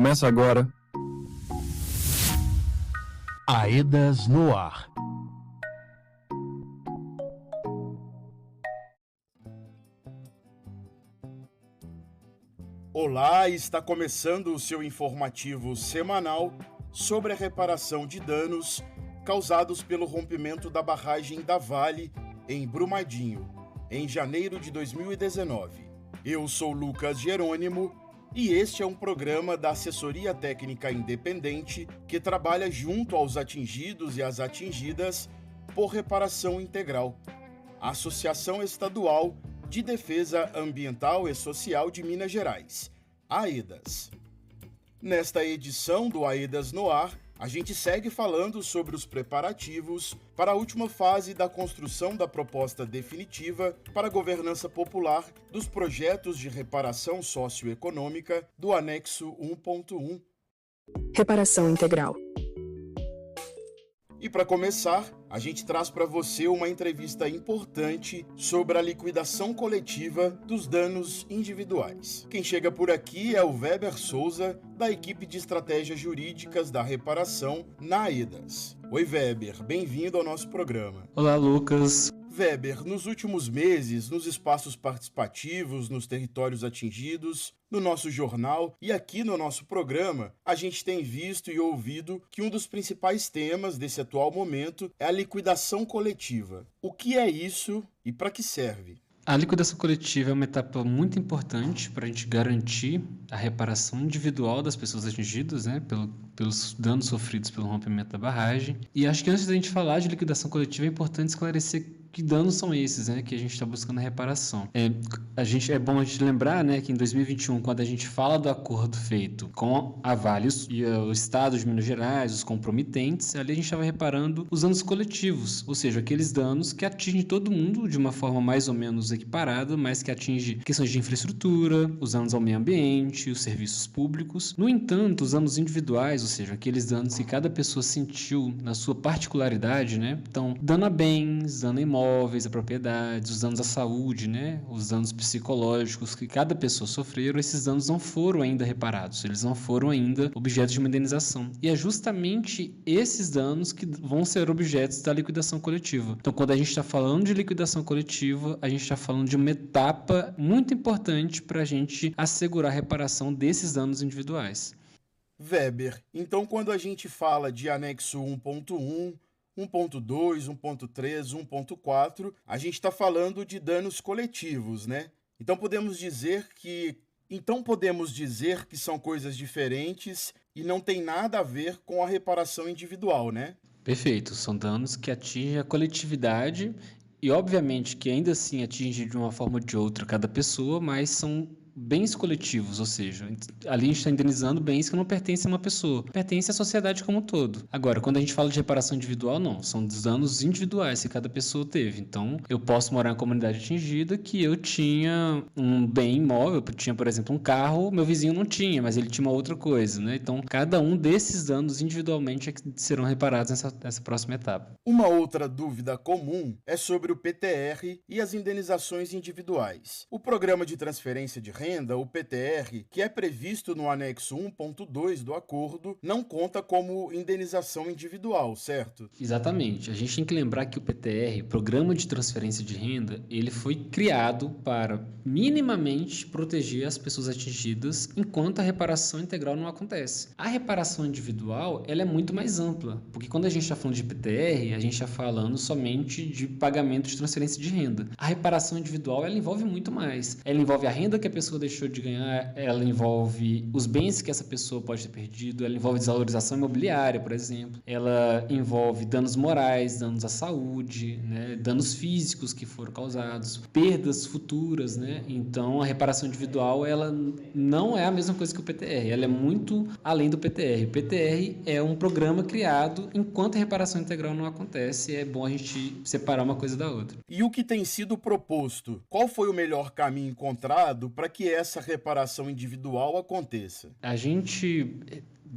Começa agora. AEDAS no ar. Olá, está começando o seu informativo semanal sobre a reparação de danos causados pelo rompimento da barragem da Vale em Brumadinho, em janeiro de 2019. Eu sou Lucas Jerônimo e este é um programa da Assessoria Técnica Independente que trabalha junto aos atingidos e às atingidas por reparação integral, a Associação Estadual de Defesa Ambiental e Social de Minas Gerais, AEDAS. Nesta edição do AEDAS no ar, a gente segue falando sobre os preparativos para a última fase da construção da proposta definitiva para a governança popular dos projetos de reparação socioeconômica do anexo 1.1. Reparação integral. E para começar, a gente traz para você uma entrevista importante sobre a liquidação coletiva dos danos individuais. Quem chega por aqui é o Weber Souza, da equipe de estratégias jurídicas da reparação na AEDAS. Oi Weber, bem-vindo ao nosso programa. Olá Lucas. Weber, nos últimos meses, nos espaços participativos, nos territórios atingidos, no nosso jornal e aqui no nosso programa, a gente tem visto e ouvido que um dos principais temas desse atual momento é a liquidação coletiva. O que é isso e para que serve? A liquidação coletiva é uma etapa muito importante para a gente garantir a reparação individual das pessoas atingidas, pelos danos sofridos pelo rompimento da barragem. E acho que antes da gente falar de liquidação coletiva é importante esclarecer que danos são esses, que a gente está buscando a reparação. É bom a gente lembrar, que em 2021, quando a gente fala do acordo feito com a Vale e o Estado de Minas Gerais, os comprometentes, ali a gente estava reparando os danos coletivos, ou seja, aqueles danos que atingem todo mundo de uma forma mais ou menos equiparada, mas que atinge questões de infraestrutura, os danos ao meio ambiente, os serviços públicos. No entanto, os danos individuais, ou seja, aqueles danos que cada pessoa sentiu na sua particularidade, então, dano a bens, dano a imóveis, a propriedades, os danos à saúde, os danos psicológicos que cada pessoa sofreu, esses danos não foram ainda reparados, eles não foram ainda objetos de uma indenização. E é justamente esses danos que vão ser objetos da liquidação coletiva. Então, quando a gente está falando de liquidação coletiva, a gente está falando de uma etapa muito importante para a gente assegurar a reparação desses danos individuais. Weber, então quando a gente fala de anexo 1.1, 1.2, 1.3, 1.4, a gente está falando de danos coletivos, Então podemos dizer que são coisas diferentes e não tem nada a ver com a reparação individual, Perfeito, são danos que atingem a coletividade e obviamente que ainda assim atingem de uma forma ou de outra cada pessoa, mas são bens coletivos, ou seja, ali a gente está indenizando bens que não pertencem a uma pessoa, pertencem à sociedade como um todo. Agora, quando a gente fala de reparação individual, não, são dos danos individuais que cada pessoa teve. Então, eu posso morar em uma comunidade atingida que eu tinha um bem imóvel, eu tinha, por exemplo, um carro, meu vizinho não tinha, mas ele tinha uma outra coisa, Então, cada um desses danos individualmente é que serão reparados nessa próxima etapa. Uma outra dúvida comum é sobre o PTR e as indenizações individuais. O Programa de Transferência de Renda, o PTR, que é previsto no anexo 1.2 do acordo, não conta como indenização individual, certo? Exatamente. A gente tem que lembrar que o PTR, Programa de Transferência de Renda, ele foi criado para minimamente proteger as pessoas atingidas enquanto a reparação integral não acontece. A reparação individual, ela é muito mais ampla, porque quando a gente está falando de PTR, a gente está falando somente de pagamento de transferência de renda. A reparação individual, ela envolve muito mais. Ela envolve a renda que a pessoa deixou de ganhar, ela envolve os bens que essa pessoa pode ter perdido, ela envolve desvalorização imobiliária, por exemplo, ela envolve danos morais, danos à saúde, danos físicos que foram causados, perdas futuras, Então, a reparação individual, ela não é a mesma coisa que o PTR, ela é muito além do PTR. O PTR é um programa criado enquanto a reparação integral não acontece, é bom a gente separar uma coisa da outra. E o que tem sido proposto? Qual foi o melhor caminho encontrado para que essa reparação individual aconteça? A gente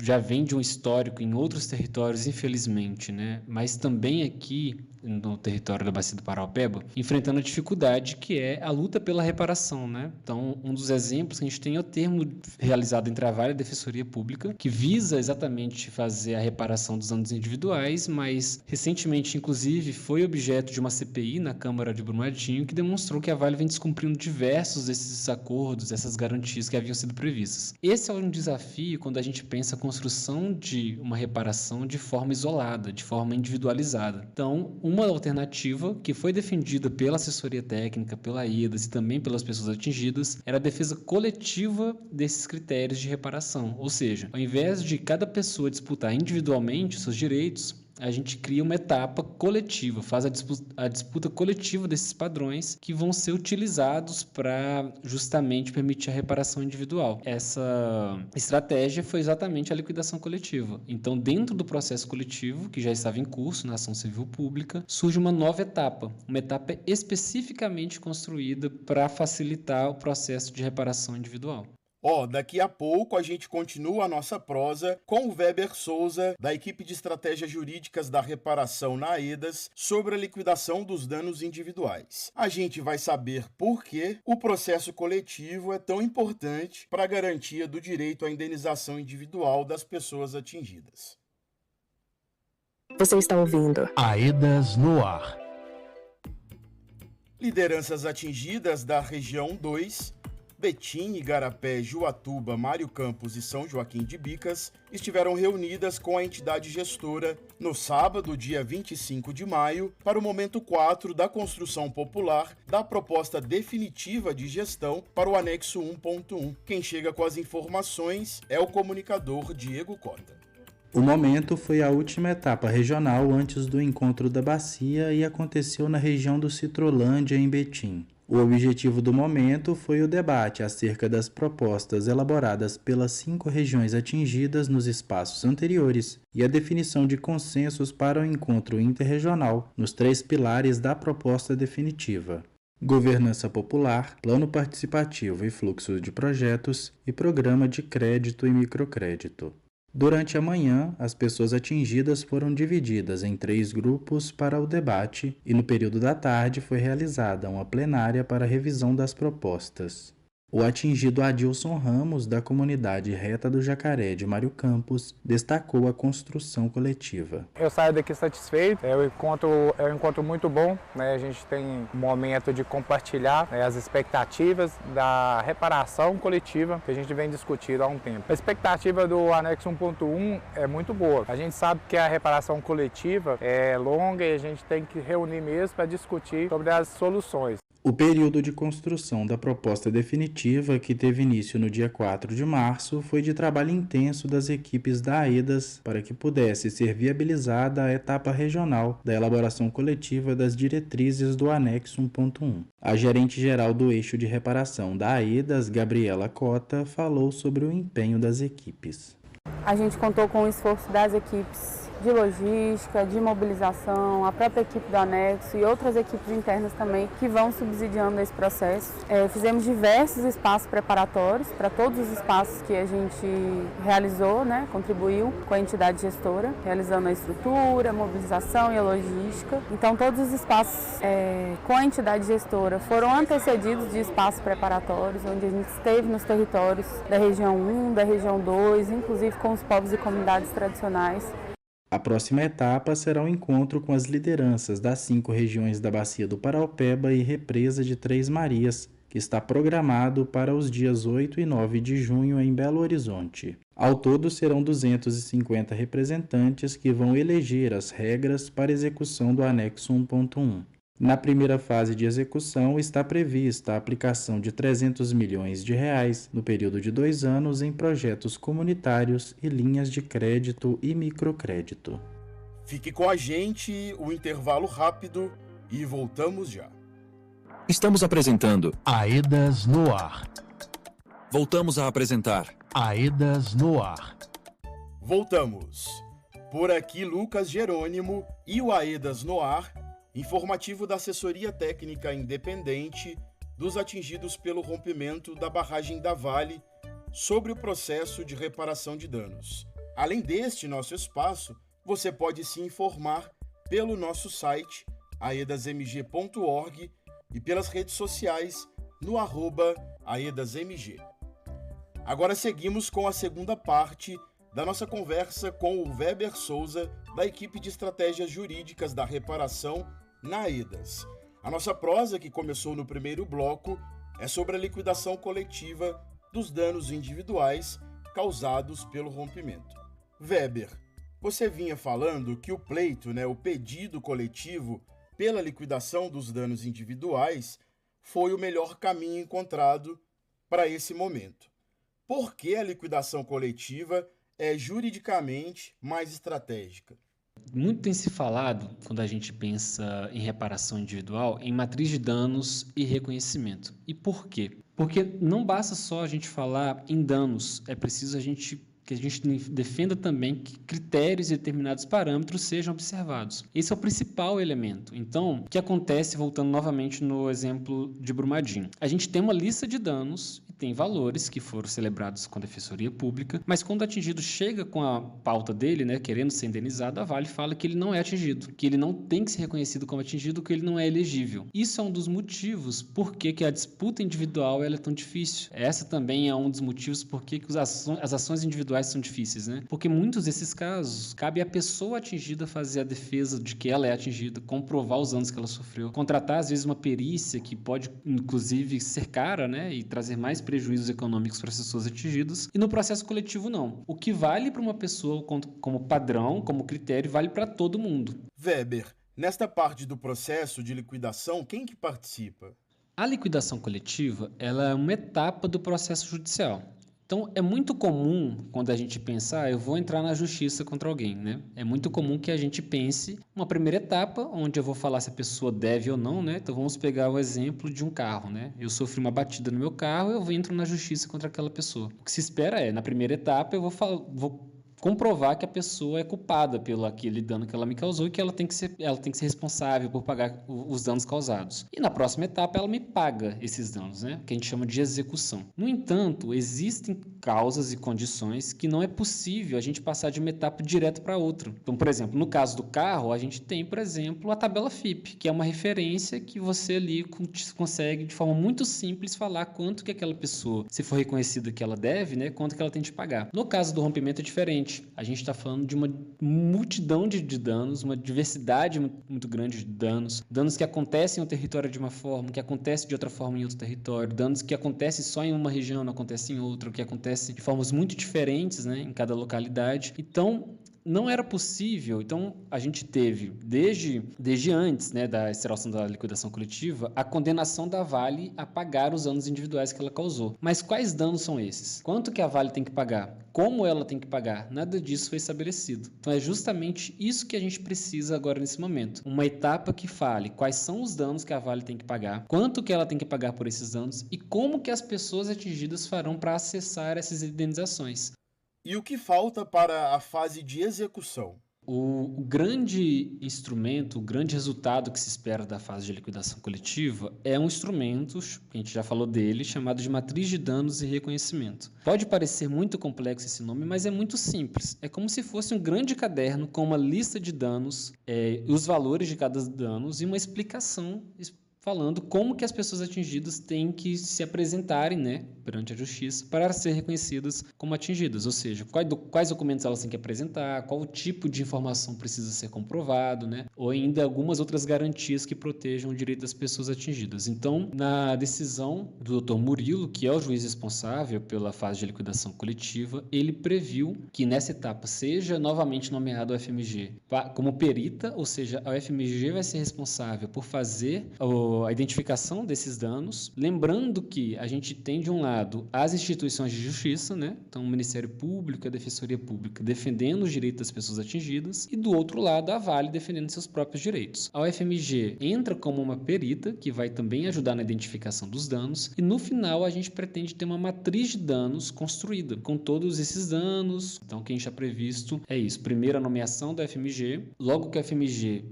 já vem de um histórico em outros territórios, infelizmente, né? Mas também aqui no território da Bacia do Paraopeba, enfrentando a dificuldade que é a luta pela reparação, né? Então, um dos exemplos que a gente tem é o termo realizado entre a Vale e a Defensoria Pública, que visa exatamente fazer a reparação dos danos individuais, mas recentemente, inclusive, foi objeto de uma CPI na Câmara de Brumadinho que demonstrou que a Vale vem descumprindo diversos desses acordos, essas garantias que haviam sido previstas. Esse é um desafio quando a gente pensa a construção de uma reparação de forma isolada, de forma individualizada. Então, uma alternativa que foi defendida pela assessoria técnica, pela AEDAS e também pelas pessoas atingidas era a defesa coletiva desses critérios de reparação. Ou seja, ao invés de cada pessoa disputar individualmente os seus direitos, a gente cria uma etapa coletiva, faz a disputa coletiva desses padrões que vão ser utilizados para justamente permitir a reparação individual. Essa estratégia foi exatamente a liquidação coletiva. Então, dentro do processo coletivo, que já estava em curso na ação civil pública, surge uma nova etapa, uma etapa especificamente construída para facilitar o processo de reparação individual. Daqui a pouco a gente continua a nossa prosa com o Weber Souza, da equipe de estratégias jurídicas da reparação na AEDAS, sobre a liquidação dos danos individuais. A gente vai saber por que o processo coletivo é tão importante para a garantia do direito à indenização individual das pessoas atingidas. Você está ouvindo AEDAS no ar. Lideranças atingidas da região 2, Betim, Igarapé, Juatuba, Mário Campos e São Joaquim de Bicas estiveram reunidas com a entidade gestora no sábado, dia 25 de maio, para o momento 4 da construção popular da proposta definitiva de gestão para o anexo 1.1. Quem chega com as informações é o comunicador Diego Cota. O momento foi a última etapa regional antes do encontro da Bacia e aconteceu na região do Citrolândia, em Betim. O objetivo do momento foi o debate acerca das propostas elaboradas pelas 5 regiões atingidas nos espaços anteriores e a definição de consensos para o encontro interregional nos 3 pilares da proposta definitiva: governança popular, plano participativo e fluxo de projetos e programa de crédito e microcrédito. Durante a manhã, as pessoas atingidas foram divididas em 3 grupos para o debate e no período da tarde foi realizada uma plenária para revisão das propostas. O atingido Adilson Ramos, da comunidade Reta do Jacaré de Mário Campos, destacou a construção coletiva. Eu saio daqui satisfeito, é um encontro muito bom, né? A gente tem um momento de compartilhar, né, as expectativas da reparação coletiva que a gente vem discutindo há um tempo. A expectativa do anexo 1.1 é muito boa. A gente sabe que a reparação coletiva é longa e a gente tem que reunir mesmo para discutir sobre as soluções. O período de construção da proposta definitiva, que teve início no dia 4 de março, foi de trabalho intenso das equipes da AEDAS para que pudesse ser viabilizada a etapa regional da elaboração coletiva das diretrizes do anexo 1.1. A gerente-geral do eixo de reparação da AEDAS, Gabriela Cota, falou sobre o empenho das equipes. A gente contou com o esforço das equipes de logística, de mobilização, a própria equipe do anexo e outras equipes internas também que vão subsidiando esse processo. Fizemos diversos espaços preparatórios para todos os espaços que a gente realizou, né, contribuiu com a entidade gestora, realizando a estrutura, a mobilização e a logística. Então todos os espaços com a entidade gestora foram antecedidos de espaços preparatórios, onde a gente esteve nos territórios da região 1, da região 2, inclusive com os povos e comunidades tradicionais. A próxima etapa será o encontro com as lideranças das 5 regiões da Bacia do Paraopeba e Represa de Três Marias, que está programado para os dias 8 e 9 de junho em Belo Horizonte. Ao todo, serão 250 representantes que vão eleger as regras para execução do anexo 1.1. Na primeira fase de execução, está prevista a aplicação de R$300 milhões no período de 2 anos em projetos comunitários e linhas de crédito e microcrédito. Fique com a gente, o intervalo rápido e voltamos já. Estamos apresentando AEDAS no ar. Voltamos a apresentar AEDAS no ar. Voltamos. Por aqui, Lucas Jerônimo e o AEDAS no ar, informativo da assessoria técnica independente dos atingidos pelo rompimento da barragem da Vale sobre o processo de reparação de danos. Além deste nosso espaço, você pode se informar pelo nosso site aedasmg.org e pelas redes sociais no @aedasmg. Agora seguimos com a segunda parte da nossa conversa com o Weber Souza, da equipe de estratégias jurídicas da reparação na AEDAS. A nossa prosa, que começou no primeiro bloco, é sobre a liquidação coletiva dos danos individuais causados pelo rompimento. Weber, você vinha falando que o pleito, o pedido coletivo pela liquidação dos danos individuais foi o melhor caminho encontrado para esse momento. Por que a liquidação coletiva é juridicamente mais estratégica? Muito tem se falado, quando a gente pensa em reparação individual, em matriz de danos e reconhecimento. E por quê? Porque não basta só a gente falar em danos, é preciso que a gente defenda também que critérios e determinados parâmetros sejam observados. Esse é o principal elemento. Então, o que acontece, voltando novamente no exemplo de Brumadinho? A gente tem uma lista de danos e tem valores que foram celebrados com a Defensoria Pública, mas quando o atingido chega com a pauta dele, querendo ser indenizado, a Vale fala que ele não é atingido, que ele não tem que ser reconhecido como atingido, que ele não é elegível. Isso é um dos motivos por que a disputa individual ela é tão difícil. Essa também é um dos motivos por que as ações individuais são difíceis, Porque muitos desses casos, cabe à pessoa atingida fazer a defesa de que ela é atingida, comprovar os danos que ela sofreu, contratar às vezes uma perícia que pode inclusive ser cara, e trazer mais prejuízos econômicos para as pessoas atingidas. E no processo coletivo não. O que vale para uma pessoa como padrão, como critério, vale para todo mundo. Weber, nesta parte do processo de liquidação, quem que participa? A liquidação coletiva, ela é uma etapa do processo judicial. Então, é muito comum, quando a gente pensa, eu vou entrar na justiça contra alguém, É muito comum que a gente pense uma primeira etapa, onde eu vou falar se a pessoa deve ou não, Então, vamos pegar o exemplo de um carro, Eu sofri uma batida no meu carro, eu entro na justiça contra aquela pessoa. O que se espera é, na primeira etapa, eu vou comprovar que a pessoa é culpada pelo aquele dano que ela me causou e que ela tem que ser responsável por pagar os danos causados. E na próxima etapa ela me paga esses danos, que a gente chama de execução. No entanto, existem causas e condições que não é possível a gente passar de uma etapa direto para outra. Então, por exemplo, no caso do carro, a gente tem, por exemplo, a tabela FIP, que é uma referência que você ali consegue de forma muito simples falar quanto que aquela pessoa, se for reconhecida que ela deve, quanto que ela tem de pagar. No caso do rompimento é diferente. A gente está falando de uma multidão de danos, uma diversidade muito grande de danos que acontecem em um território de uma forma, que acontecem de outra forma em outro território, danos que acontecem só em uma região, não acontecem em outra, que acontecem de formas muito diferentes, em cada localidade. Então, não era possível, então a gente teve, desde antes da instauração da liquidação coletiva, a condenação da Vale a pagar os danos individuais que ela causou. Mas quais danos são esses? Quanto que a Vale tem que pagar? Como ela tem que pagar? Nada disso foi estabelecido. Então é justamente isso que a gente precisa agora nesse momento. Uma etapa que fale quais são os danos que a Vale tem que pagar, quanto que ela tem que pagar por esses danos e como que as pessoas atingidas farão para acessar essas indenizações. E o que falta para a fase de execução? O grande instrumento, o grande resultado que se espera da fase de liquidação coletiva é um instrumento, que a gente já falou dele, chamado de matriz de danos e reconhecimento. Pode parecer muito complexo esse nome, mas é muito simples. É como se fosse um grande caderno com uma lista de danos, os valores de cada dano e uma explicação falando como que as pessoas atingidas têm que se apresentarem, perante a justiça para ser reconhecidas como atingidas, ou seja, quais documentos elas têm que apresentar, qual o tipo de informação precisa ser comprovado, ou ainda algumas outras garantias que protejam o direito das pessoas atingidas. Então, na decisão do Dr. Murilo, que é o juiz responsável pela fase de liquidação coletiva, ele previu que nessa etapa seja novamente nomeado o FMG como perita, ou seja, a UFMG vai ser responsável por fazer a identificação desses danos, lembrando que a gente tem de um lado as instituições de justiça, então o Ministério Público, a Defensoria Pública defendendo os direitos das pessoas atingidas e do outro lado a Vale defendendo seus próprios direitos. A UFMG entra como uma perita que vai também ajudar na identificação dos danos e no final a gente pretende ter uma matriz de danos construída com todos esses danos. Então o que a gente está previsto é isso: primeiro a nomeação da UFMG, logo que a UFMG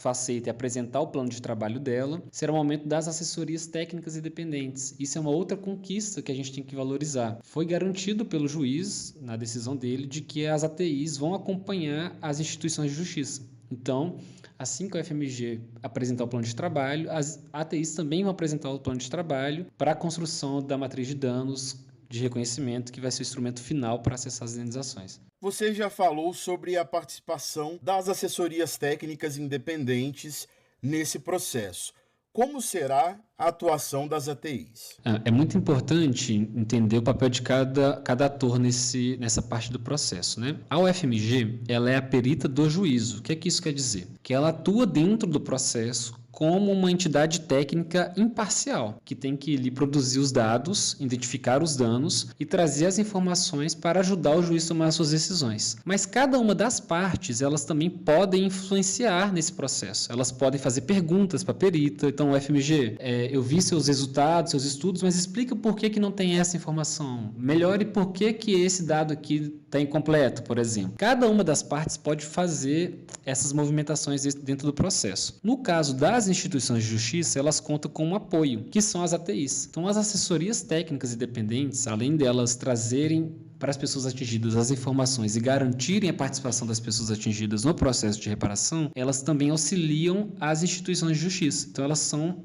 aceita e apresentar o plano de trabalho dela, dela será o momento das assessorias técnicas independentes. Isso é uma outra conquista que a gente tem que valorizar. Foi garantido pelo juiz, na decisão dele, de que as ATIs vão acompanhar as instituições de justiça. Então, assim que o FMG apresentar o plano de trabalho, as ATIs também vão apresentar o plano de trabalho para a construção da matriz de danos de reconhecimento, que vai ser o instrumento final para acessar as indenizações. Você já falou sobre a participação das assessorias técnicas independentes nesse processo. Como será a atuação das ATIs? É muito importante entender o papel de cada ator nessa parte do processo, né? A UFMG, ela é a perita do juízo. O que é que isso quer dizer? Que ela atua dentro do processo como uma entidade técnica imparcial, que tem que lhe produzir os dados, identificar os danos e trazer as informações para ajudar o juiz a tomar as suas decisões. Mas cada uma das partes, elas também podem influenciar nesse processo. Elas podem fazer perguntas para a perita. Então, o FMG, eu vi seus resultados, seus estudos, mas explica por que não tem essa informação. Melhore por que esse dado aqui está incompleto, por exemplo. Cada uma das partes pode fazer essas movimentações dentro do processo. No caso das instituições de justiça, elas contam com um apoio, que são as ATIs. Então, as assessorias técnicas independentes, além delas trazerem para as pessoas atingidas as informações e garantirem a participação das pessoas atingidas no processo de reparação, elas também auxiliam as instituições de justiça. Então, elas são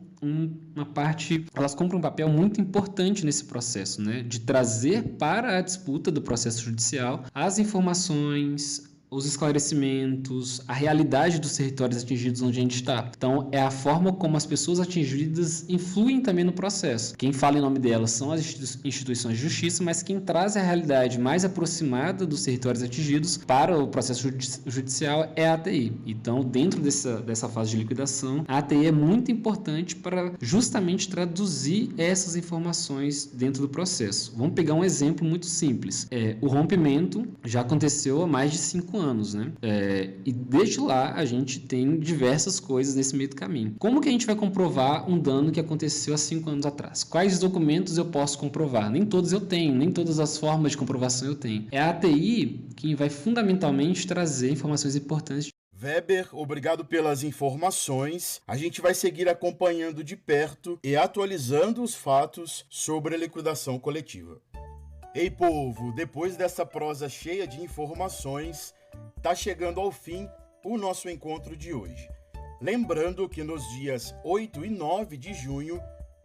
elas cumprem um papel muito importante nesse processo, né? De trazer para a disputa do processo judicial as informações, os esclarecimentos, a realidade dos territórios atingidos onde a gente está. Então, é a forma como as pessoas atingidas influem também no processo. Quem fala em nome delas são as instituições de justiça, mas quem traz a realidade mais aproximada dos territórios atingidos para o processo judicial é a ATI. Então, dentro dessa fase de liquidação, a ATI é muito importante para justamente traduzir essas informações dentro do processo. Vamos pegar um exemplo muito simples. O rompimento já aconteceu há mais de 5 anos. Né? E desde lá a gente tem diversas coisas nesse meio do caminho. Como que a gente vai comprovar um dano que aconteceu há 5 anos atrás? Quais documentos eu posso comprovar? Nem todos eu tenho, nem todas as formas de comprovação eu tenho. É a ATI quem vai fundamentalmente trazer informações importantes. Weber, obrigado pelas informações. A gente vai seguir acompanhando de perto e atualizando os fatos sobre a liquidação coletiva. Ei, povo, depois dessa prosa cheia de informações, tá chegando ao fim o nosso encontro de hoje. Lembrando que nos dias 8 e 9 de junho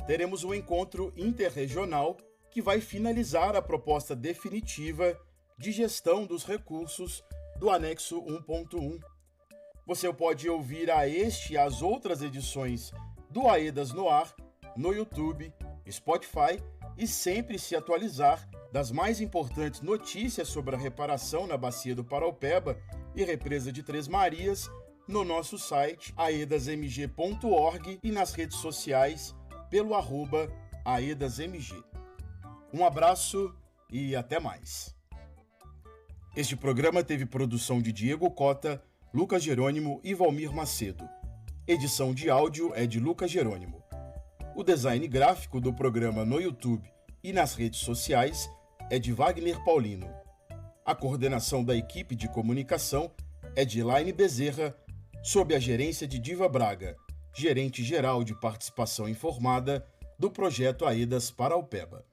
teremos um encontro interregional que vai finalizar a proposta definitiva de gestão dos recursos do anexo 1.1. Você pode ouvir a este e as outras edições do AEDAS no Ar no YouTube, Spotify e sempre se atualizar das mais importantes notícias sobre a reparação na Bacia do Paraupeba e Represa de Três Marias no nosso site aedasmg.org e nas redes sociais pelo @aedasmg. Um abraço e até mais. Este programa teve produção de Diego Cota, Lucas Jerônimo e Valmir Macedo. Edição de áudio é de Lucas Jerônimo. O design gráfico do programa no YouTube e nas redes sociais é de Wagner Paulino. A coordenação da equipe de comunicação é de Elaine Bezerra, sob a gerência de Diva Braga, gerente geral de participação informada do projeto AEDAS Paraupeba.